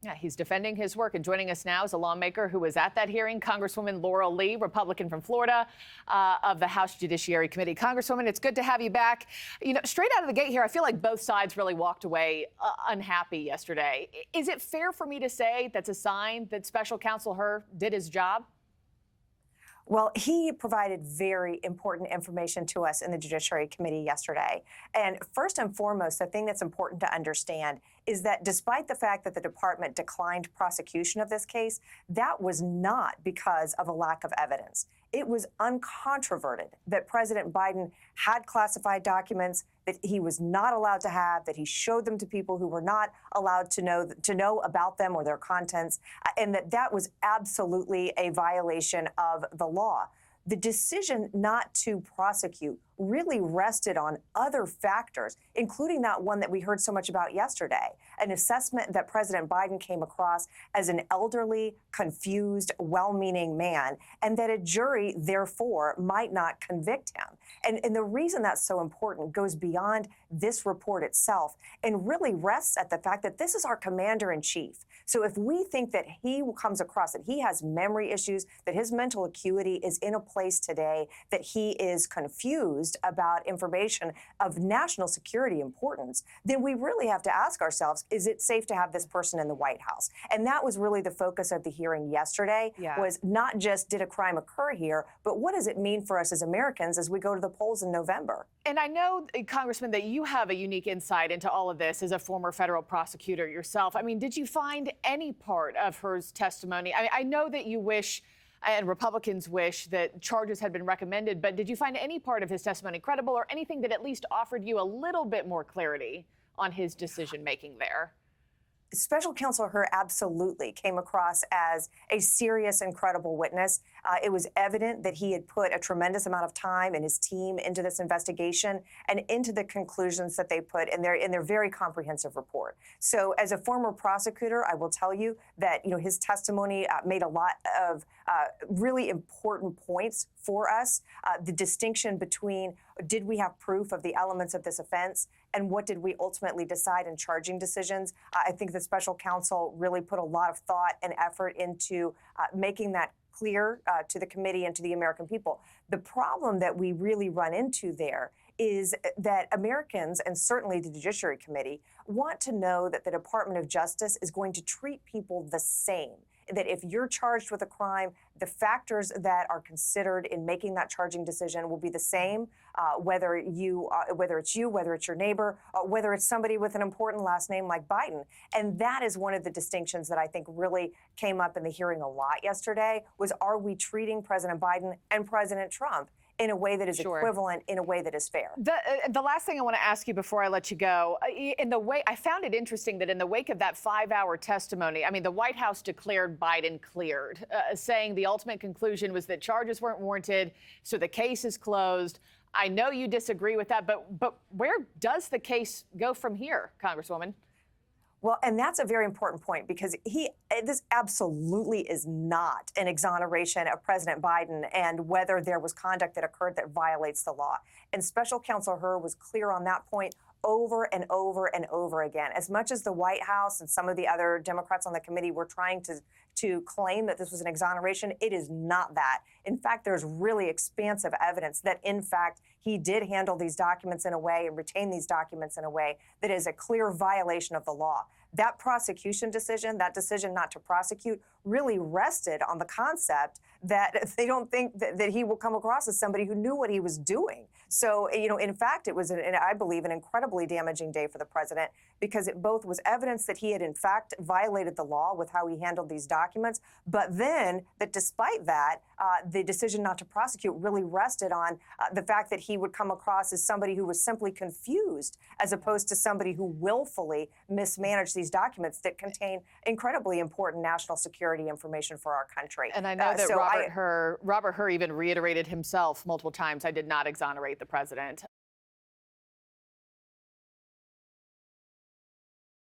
Yeah, he's defending his work, and joining us now is a lawmaker who was at that hearing, Congresswoman Laurel, Republican from Florida, of the House Judiciary Committee. Congresswoman, it's good to have you back. You know, straight out of the gate here, I feel like both sides really walked away unhappy yesterday. Is it fair for me to say that's a sign that Special Counsel Hur did his job? Well, he provided very important information to us in the Judiciary Committee yesterday. And first and foremost, the thing that's important to understand is that despite the fact that the department declined prosecution of this case, that was not because of a lack of evidence. It was uncontroverted that President Biden had classified documents that he was not allowed to have, that he showed them to people who were not allowed to know about them or their contents, and that was absolutely a violation of the law. The decision not to prosecute really rested on other factors, including that one that we heard so much about yesterday, an assessment that President Biden came across as an elderly, confused, well-meaning man, and that a jury, therefore, might not convict him. And the reason that's so important goes beyond this report itself and really rests at the fact that this is our commander-in-chief. So if we think that he comes across, that he has memory issues, that his mental acuity is in a place today, that he is confused about information of national security importance, then we really have to ask ourselves, is it safe to have this person in the White House? And that was really the focus of the hearing yesterday, was not just did a crime occur here, but what does it mean for us as Americans as we go to the polls in November? And I know, Congressman, that you have a unique insight into all of this as a former federal prosecutor yourself. I mean, did you find any part of her testimony? I know that you wish and Republicans wish that charges had been recommended, but did you find any part of his testimony credible or anything that at least offered you a little bit more clarity on his decision-making there? Special Counsel Hur absolutely came across as a serious and credible witness. It was evident that he had put a tremendous amount of time and his team into this investigation and into the conclusions that they put in their very comprehensive report. So as a former prosecutor, I will tell you that his testimony made a lot of really important points for us. The distinction between did we have proof of the elements of this offense and what did we ultimately decide in charging decisions? I think the special counsel really put a lot of thought and effort into making that clear to the committee and to the American people. The problem that we really run into there is that Americans, and certainly the Judiciary Committee, want to know that the Department of Justice is going to treat people the same. That if you're charged with a crime, the factors that are considered in making that charging decision will be the same, whether it's you, whether it's your neighbor, whether it's somebody with an important last name like Biden. And that is one of the distinctions that I think really came up in the hearing a lot yesterday, was are we treating President Biden and President Trump in a way that is equivalent, in a way that is fair? The last thing I want to ask you before I let you go, I found it interesting that in the wake of that 5-hour testimony, I mean, the White House declared Biden cleared, saying the ultimate conclusion was that charges weren't warranted, so the case is closed. I know you disagree with that, but where does the case go from here, Congresswoman? Well, and that's a very important point, because this absolutely is not an exoneration of President Biden and whether there was conduct that occurred that violates the law. And Special Counsel Hur was clear on that point over and over and over again. As much as the White House and some of the other Democrats on the committee were trying to claim that this was an exoneration, it is not that. In fact, there's really expansive evidence that, in fact, he did handle these documents in a way and retain these documents in a way that is a clear violation of the law. That prosecution decision, that decision not to prosecute, really rested on the concept that they don't think that he will come across as somebody who knew what he was doing. So, in fact, it was, I believe, an incredibly damaging day for the president, because it both was evidence that he had, in fact, violated the law with how he handled these documents, but then that despite that, the decision not to prosecute really rested on the fact that he would come across as somebody who was simply confused, as opposed to somebody who willfully mismanaged these documents that contain incredibly important national security information for our country. And I know that Robert Hur even reiterated himself multiple times, I did not exonerate the president.